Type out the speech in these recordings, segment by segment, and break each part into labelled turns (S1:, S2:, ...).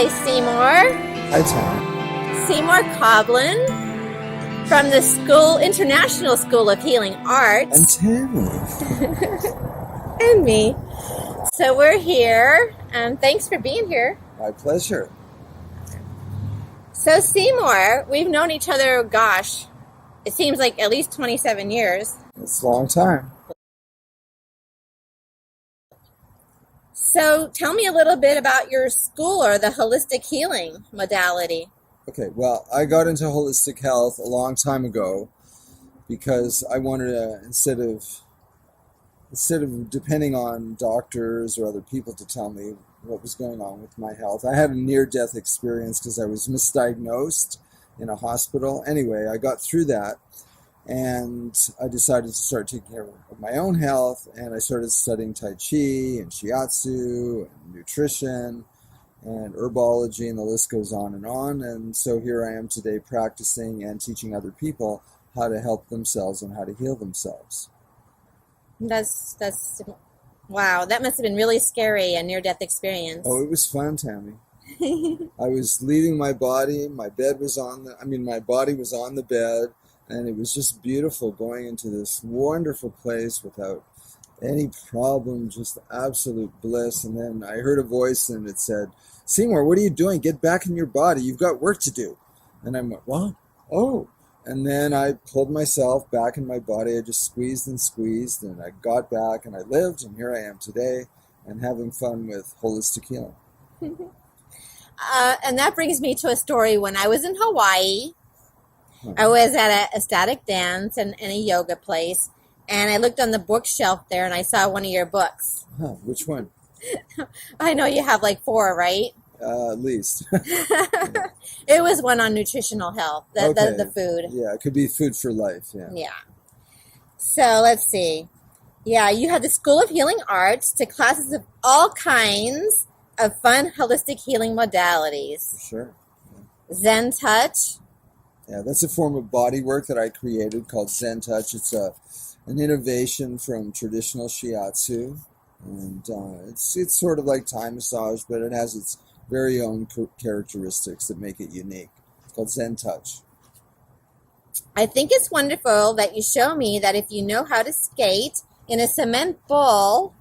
S1: Hi, Seymore.
S2: Hi, Tom.
S1: Seymore Koblin from the International School of Healing Arts.
S2: And Tammy.
S1: And me. So we're here, and thanks for being here.
S2: My pleasure.
S1: So Seymore, we've known each other, gosh, it seems like at least 27 years.
S2: It's a long time.
S1: So tell me a little bit about your school or the holistic healing modality.
S2: Okay, well, I got into holistic health a long time ago because I wanted to, instead of depending on doctors or other people to tell me what was going on with my health. I had a near-death experience because I was misdiagnosed in a hospital. Anyway, I got through that, and I decided to start taking care of my own health, and I started studying Tai Chi and Shiatsu and nutrition and herbology, and the list goes on. And so here I am today practicing and teaching other people how to help themselves and how to heal themselves.
S1: That's wow, that must have been really scary, a near-death experience.
S2: Oh, it was fun, Tammy. I was leaving my body. My body was on the bed, and it was just beautiful going into this wonderful place without any problem, just absolute bliss. And then I heard a voice, and it said, "Seymore, what are you doing? Get back in your body. You've got work to do." And I went, "What? Oh." And then I pulled myself back in my body. I just squeezed, and I got back, and I lived, and here I am today, and having fun with holistic healing.
S1: And that brings me to a story. When I was in Hawaii, I was at a ecstatic dance and a yoga place, and I looked on the bookshelf there, and I saw one of your books.
S2: Huh, which one?
S1: I know you have like 4, right?
S2: At least.
S1: It was one on nutritional health, the food.
S2: Yeah, it could be food for life.
S1: Yeah. So let's see. Yeah, you have the School of Healing Arts to classes of all kinds of fun holistic healing modalities.
S2: For sure. Yeah.
S1: Zen Touch.
S2: Yeah, that's a form of body work that I created called Zen Touch. It's an innovation from traditional Shiatsu. And it's sort of like Thai massage, but it has its very own characteristics that make it unique. It's called Zen Touch.
S1: I think it's wonderful that you show me that if you know how to skate in a cement bowl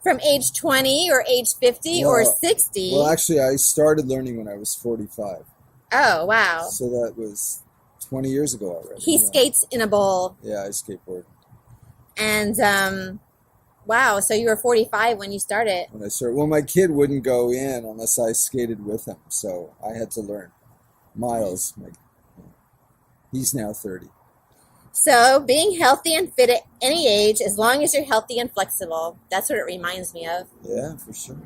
S1: from age 20 or age 50 or 60.
S2: Well, actually, I started learning when I was 45.
S1: Oh, wow.
S2: So that was 20 years ago already.
S1: He skates in a bowl.
S2: Yeah, I skateboard.
S1: And, wow, so you were 45 when you started.
S2: When I started, well, my kid wouldn't go in unless I skated with him, so I had to learn. Miles, he's now 30.
S1: So being healthy and fit at any age, as long as you're healthy and flexible, that's what it reminds me of.
S2: Yeah, for sure.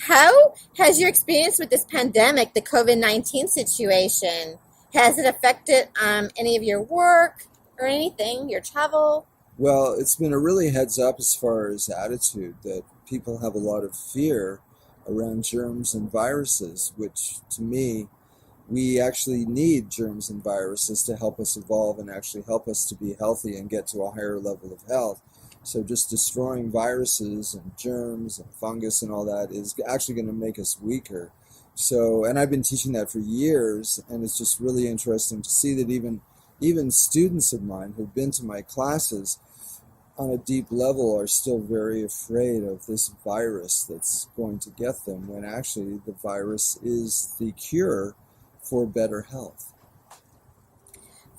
S1: How has your experience with this pandemic, the COVID-19 situation, has it affected any of your work or anything, your travel?
S2: Well, it's been a really heads up as far as attitude that people have a lot of fear around germs and viruses, which to me, we actually need germs and viruses to help us evolve and actually help us to be healthy and get to a higher level of health. So just destroying viruses and germs and fungus and all that is actually going to make us weaker. So, and I've been teaching that for years, and it's just really interesting to see that even students of mine who've been to my classes on a deep level are still very afraid of this virus that's going to get them, when actually the virus is the cure for better health.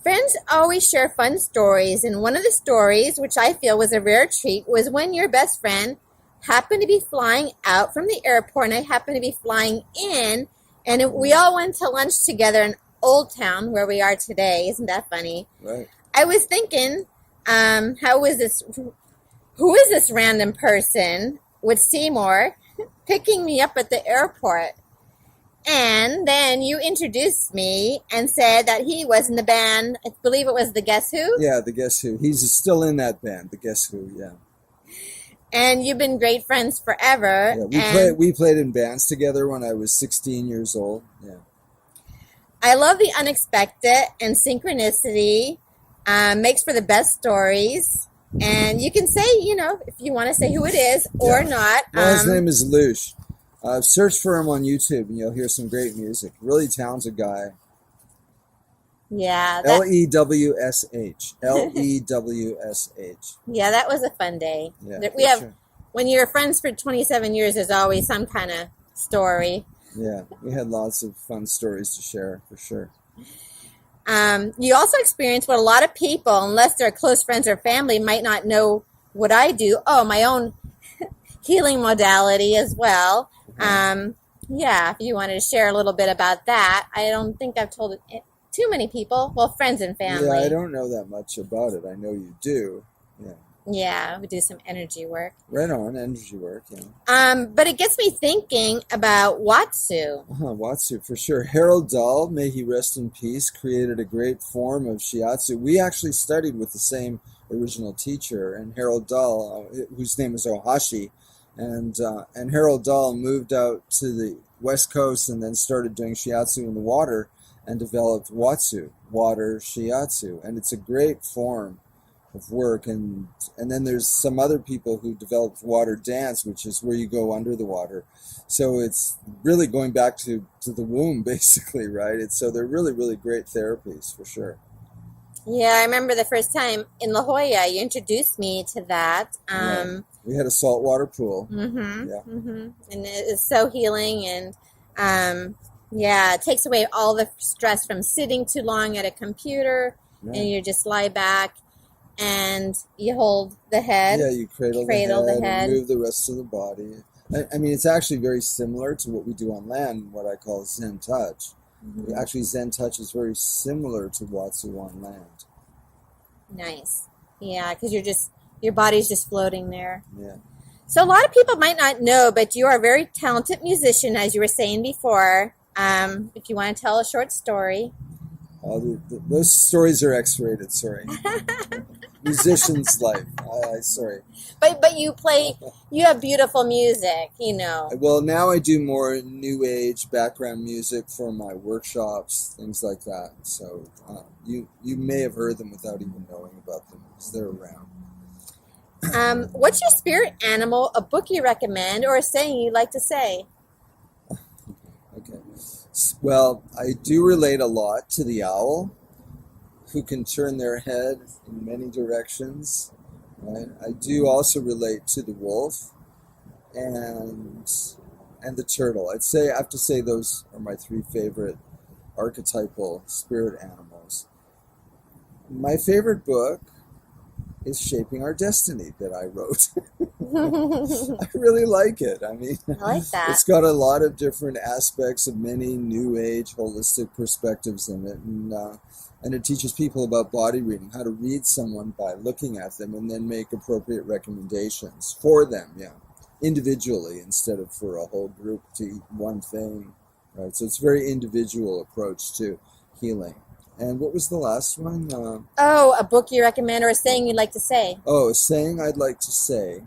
S1: Friends always share fun stories, and one of the stories, which I feel was a rare treat, was when your best friend happened to be flying out from the airport, and I happened to be flying in, and we all went to lunch together in Old Town, where we are today. Isn't that funny?
S2: Right.
S1: I was thinking, who is this random person with Seymore picking me up at the airport? And then you introduced me and said that he was in the band. I believe it was the Guess Who?
S2: Yeah, the Guess Who. He's still in that band, the Guess Who, yeah.
S1: And you've been great friends forever.
S2: Yeah, we played in bands together when I was 16 years old, yeah.
S1: I love the unexpected, and synchronicity makes for the best stories. And you can say, if you want to say who it is or not.
S2: Well, his name is Lush. Search for him on YouTube and you'll hear some great music. Really talented guy.
S1: Yeah.
S2: Lewsh. Lewsh.
S1: Yeah, that was a fun day.
S2: Yeah,
S1: when you're friends for 27 years, there's always some kind of story.
S2: Yeah, we had lots of fun stories to share, for sure.
S1: You also experience what a lot of people, unless they're close friends or family, might not know what I do. Oh, my own healing modality as well. If you wanted to share a little bit about that. I don't think I've told it too many people. Well, friends and family.
S2: Yeah, I don't know that much about it. I know you do. Yeah.
S1: Yeah, we do some energy work.
S2: Right on, energy work, yeah.
S1: But it gets me thinking about WATSU.
S2: WATSU, for sure. Harold Dahl, may he rest in peace, created a great form of shiatsu. We actually studied with the same original teacher, and Harold Dahl, whose name is OHASHI, and Harold Dahl moved out to the West Coast and then started doing shiatsu in the water and developed WATSU, water shiatsu, and it's a great form of work. And then there's some other people who developed water dance, which is where you go under the water. So it's really going back to the womb, basically, right? So they're really, really great therapies, for sure.
S1: Yeah, I remember the first time in La Jolla, you introduced me to that.
S2: Right. We had a saltwater pool.
S1: Mm-hmm, yeah. Mm-hmm. And it's so healing, and it takes away all the stress from sitting too long at a computer, right. And you just lie back and you hold the head.
S2: Yeah, you cradle the head. And move the rest of the body. I mean, it's actually very similar to what we do on land, what I call Zen touch. Mm-hmm. Actually, Zen touch is very similar to WATSU on land.
S1: Nice. Yeah, because your body's just floating there.
S2: Yeah.
S1: So a lot of people might not know, but you are a very talented musician, as you were saying before. If you want to tell a short story.
S2: Those stories are X-rated, sorry. Musician's life. Sorry.
S1: But you have beautiful music,
S2: Well, now I do more new age background music for my workshops, things like that. So you may have heard them without even knowing about them, because they're around.
S1: What's your spirit animal, a book you recommend, or a saying you like to say?
S2: Okay. Well, I do relate a lot to the owl, who can turn their head in many directions. Right? I do also relate to the wolf and the turtle. I have to say those are my three favorite archetypal spirit animals. My favorite book is Shaping Our Destiny that I wrote. I really like it. I mean,
S1: I like that.
S2: It's got a lot of different aspects of many new age holistic perspectives in it, and it teaches people about body reading, how to read someone by looking at them and then make appropriate recommendations for them, individually instead of for a whole group to eat one thing, right? So it's a very individual approach to healing. And what was the last one?
S1: A book you recommend, or a saying you'd like to say?
S2: Oh, a saying I'd like to say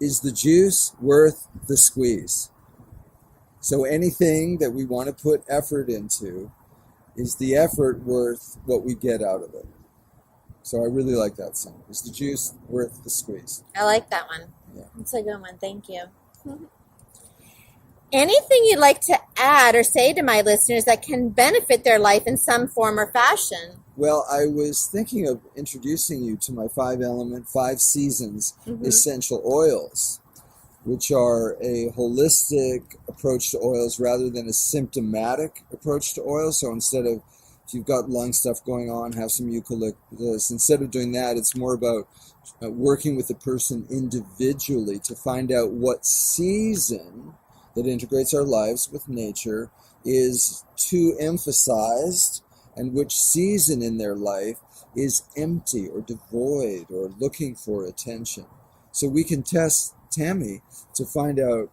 S2: is the juice worth the squeeze? So anything that we want to put effort into, is the effort worth what we get out of it? So I really like that saying. Is the juice worth the squeeze?
S1: I like that one.
S2: Yeah.
S1: That's a good one. Thank you. Anything you'd like to add or say to my listeners that can benefit their life in some form or fashion?
S2: Well, I was thinking of introducing you to my 5-element, 5 seasons essential oils, which are a holistic approach to oils rather than a symptomatic approach to oils. So instead of, if you've got lung stuff going on, have some eucalyptus. Instead of doing that, it's more about working with the person individually to find out what season that integrates our lives with nature is too emphasized, and which season in their life is empty or devoid or looking for attention. So we can test Tammy to find out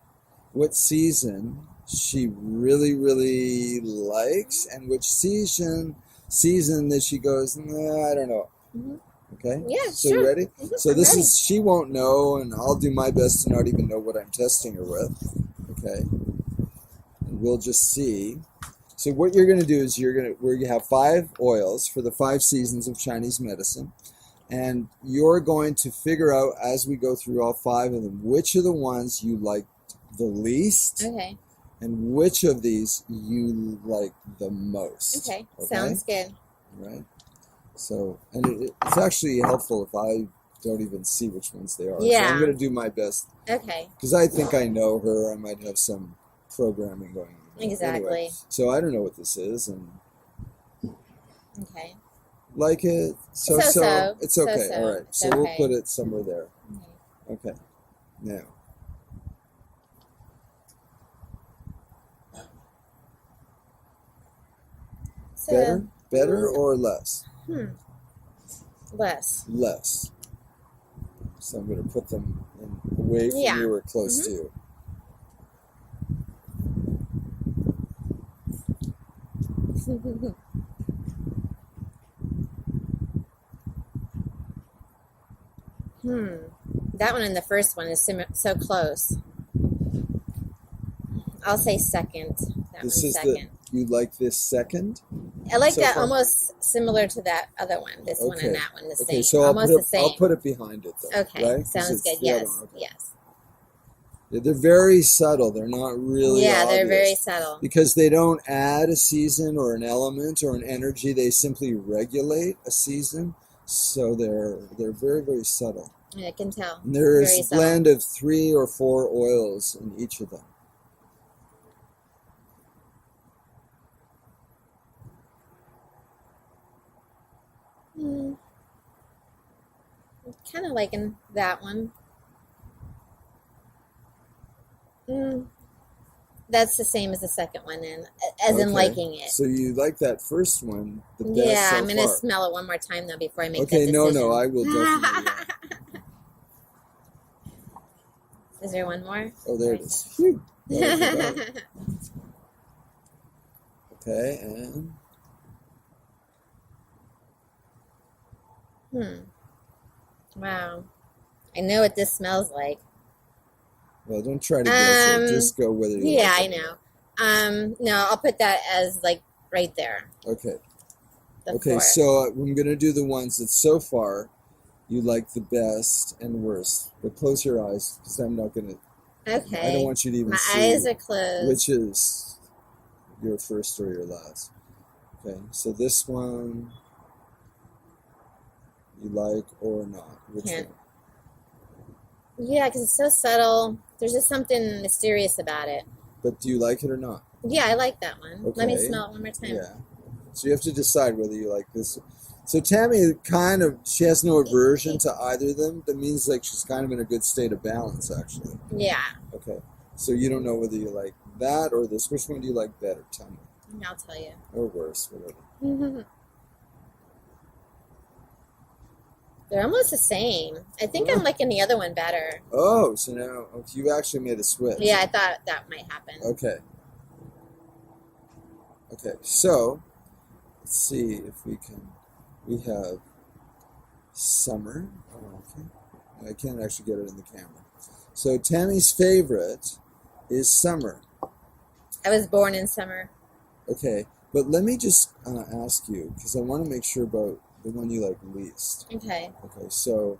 S2: what season she really, really likes and which season that she goes, nah, I don't know. Mm-hmm. Okay?
S1: Yeah,
S2: so
S1: sure.
S2: You ready?
S1: Mm-hmm.
S2: So this is, she won't know, and I'll do my best to not even know what I'm testing her with. Okay? And we'll just see. So what you're going to do is we have 5 oils for the 5 seasons of Chinese medicine. And you're going to figure out as we go through all 5 of them, which are the ones you like the least.
S1: Okay.
S2: And which of these you like the most.
S1: Okay. Sounds good.
S2: Right. So, and it's actually helpful if I don't even see which ones they are.
S1: Yeah.
S2: So I'm going to do my best.
S1: Okay.
S2: Because I think I know her. I might have some programming going on.
S1: Exactly.
S2: Anyway, so I don't know what this is. And
S1: okay.
S2: like it. So. It's okay.
S1: So-so.
S2: All right.
S1: It's
S2: So
S1: okay.
S2: we'll put it somewhere there. Okay. Now.
S1: So,
S2: Better or less?
S1: Less.
S2: Less. So I'm going to put them away from you or close to you.
S1: That one and the first one is so close. I'll say second.
S2: This is
S1: second.
S2: You like this second?
S1: I like
S2: so
S1: that
S2: far?
S1: Almost similar to that other one. This one and that one the same.
S2: Okay, so
S1: almost the same.
S2: I'll put it behind it though.
S1: Okay,
S2: right?
S1: sounds good. Yes, yes.
S2: Yeah, they're very subtle. They're not really
S1: Yeah, they're
S2: obvious
S1: very subtle.
S2: because they don't add a season or an element or an energy. They simply regulate a season. So they're very, very subtle.
S1: Yeah, I can tell.
S2: And there's
S1: Very
S2: a
S1: subtle.
S2: blend of 3 or 4 oils in each of them.
S1: I'm kind of liking that one. That's the same as the second one, and as in liking it.
S2: So you like that first one the best
S1: Yeah,
S2: so
S1: I'm gonna
S2: far.
S1: smell it one more time though before I make that
S2: Okay,
S1: decision.
S2: no, I will definitely.
S1: Is there one more?
S2: Oh, there it is. Phew. That was about it. Okay, and
S1: Wow. I know what this smells like.
S2: well, don't try to guess it. Just go whether you
S1: Yeah,
S2: like
S1: I
S2: it.
S1: know. No, I'll put that as like right there.
S2: Okay.
S1: The
S2: Okay,
S1: fourth.
S2: so I'm going to do the ones that so far you like the best and worst. But close your eyes because I'm not going to.
S1: Okay.
S2: I don't want you to even
S1: My
S2: see
S1: eyes are closed.
S2: which is your first or your last. Okay, so this one you like or not? Which
S1: Can't.
S2: one?
S1: Yeah, because it's so subtle. There's just something mysterious about it.
S2: But do you like it or not?
S1: Yeah, I like that one. Let me
S2: Okay.
S1: smell it one more time.
S2: Yeah. So you have to decide whether you like this. So Tammy she has no aversion to either of them. That means like she's kind of in a good state of balance, actually.
S1: Yeah.
S2: Okay. So you don't know whether you like that or this. Which one do you like better? Tell me.
S1: I'll tell you.
S2: Or worse, whatever.
S1: They're almost the same. I think I'm liking the other one better.
S2: Oh, so now you actually made a switch.
S1: Yeah, I thought that might happen.
S2: Okay. Okay, so let's see if we can. We have summer. Oh, okay. I can't actually get it in the camera. So Tammy's favorite is summer.
S1: I was born in summer.
S2: Okay, but let me just ask you because I want to make sure about the one you like least.
S1: Okay.
S2: Okay, so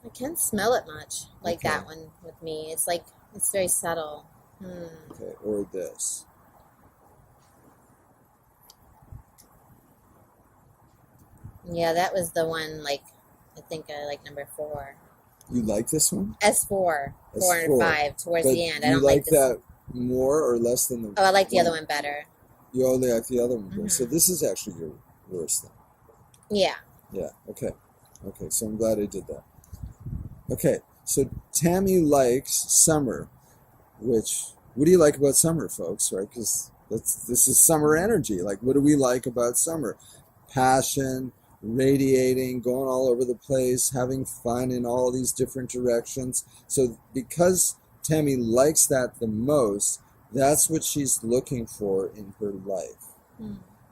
S1: I can't smell it much like
S2: Okay.
S1: that one with me. It's like, it's very subtle.
S2: okay, or this.
S1: Yeah, that was the one, like, I think I like number 4.
S2: You like this one?
S1: S4. 4 and
S2: S4.
S1: 5 towards
S2: But
S1: the end. I
S2: you
S1: don't
S2: like
S1: this.
S2: that more or less than the?
S1: Oh, I like the other one better.
S2: You only like the other one better. So
S1: Mhm.
S2: this is actually your worst then.
S1: Yeah.
S2: Yeah. Okay. Okay. So I'm glad I did that. Okay. So Tammy likes summer, which what do you like about summer, folks? Right? Because this is summer energy. Like, what do we like about summer? Passion, radiating, going all over the place, having fun in all these different directions. So because Tammy likes that the most, that's what she's looking for in her life.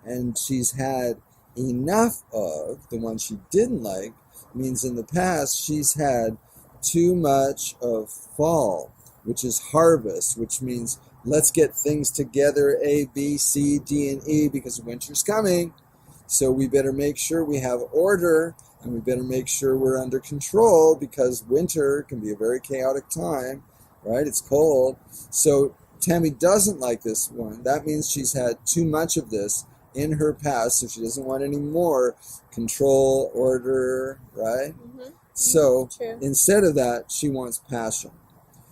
S2: And she's had enough of the one she didn't like, means in the past she's had too much of fall which is harvest, which means let's get things together, A, B, C, D, and E, because winter's coming. So we better make sure we have order, and we better make sure we're under control, because winter can be a very chaotic time, right? It's cold. So Tammy doesn't like this one. That means she's had too much of this in her past, so she doesn't want any more control, order, right? So
S1: True.
S2: instead of that, she wants passion.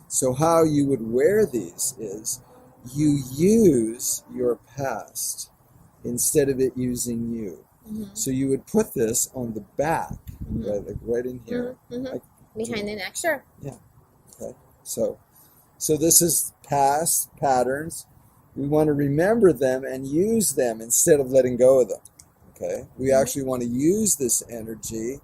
S2: So how you would wear these is you use your past instead of it using you. So you would put this on the back, right, like right in here. Like,
S1: behind the neck, sure.
S2: Yeah. Okay. So this is past patterns. We want to remember them and use them instead of letting go of them. Okay. We actually want to use this energy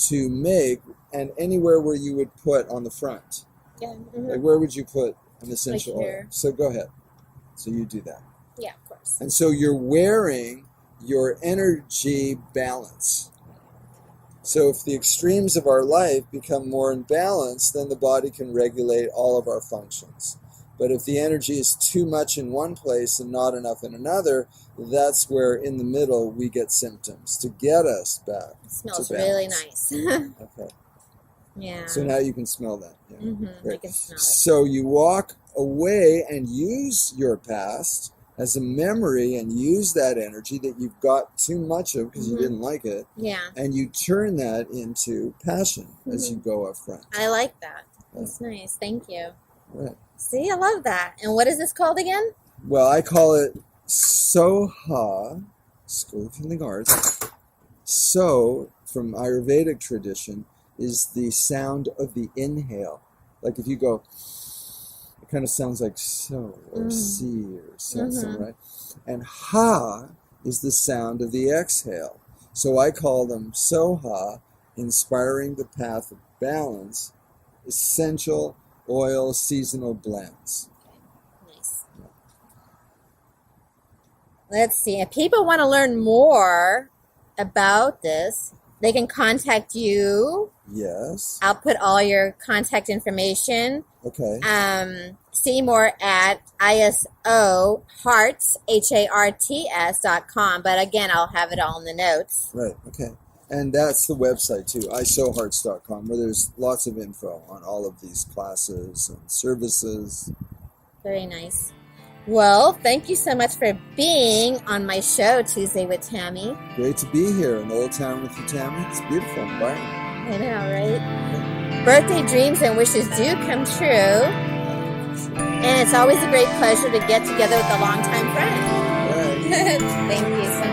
S2: to make, and anywhere where you would put on the front.
S1: Yeah.
S2: Like where would you put an essential
S1: Like
S2: oil?
S1: here.
S2: So go ahead. So you do that.
S1: Yeah, of course.
S2: And so you're wearing your energy balance. So if the extremes of our life become more imbalanced, then the body can regulate all of our functions. But if the energy is too much in one place and not enough in another, that's where in the middle we get symptoms to get us back.
S1: It smells
S2: to
S1: really
S2: balance.
S1: nice.
S2: Okay.
S1: Yeah.
S2: So now you can smell that. Yeah.
S1: I
S2: Great.
S1: can smell it.
S2: So you walk away and use your past as a memory and use that energy that you've got too much of because you didn't like it.
S1: Yeah.
S2: And you turn that into passion as you go up front.
S1: I like that. That's nice. Thank you.
S2: Right.
S1: See, I love that. And what is this called again?
S2: Well, I call it Soha, School of Healing Arts. So, from Ayurvedic tradition, is the sound of the inhale. Like if you go, it kind of sounds like so or see or something, right? And ha is the sound of the exhale. So I call them Soha, inspiring the path of balance, essential oil seasonal blends.
S1: Nice. Let's see. If people want to learn more about this, they can contact you.
S2: Yes.
S1: I'll put all your contact information.
S2: Okay.
S1: Seymore at ISO Hearts, HARTS.com. But again, I'll have it all in the notes.
S2: Right. Okay. And that's the website too, isohearts.com, where there's lots of info on all of these classes and services.
S1: Very nice. Well, thank you so much for being on my show, Tuesday with Tammy.
S2: Great to be here in Old Town with you, Tammy. It's a beautiful environment.
S1: I know, right? Birthday dreams and wishes do come true. And it's always a great pleasure to get together with a longtime friend.
S2: Right.
S1: Thank you so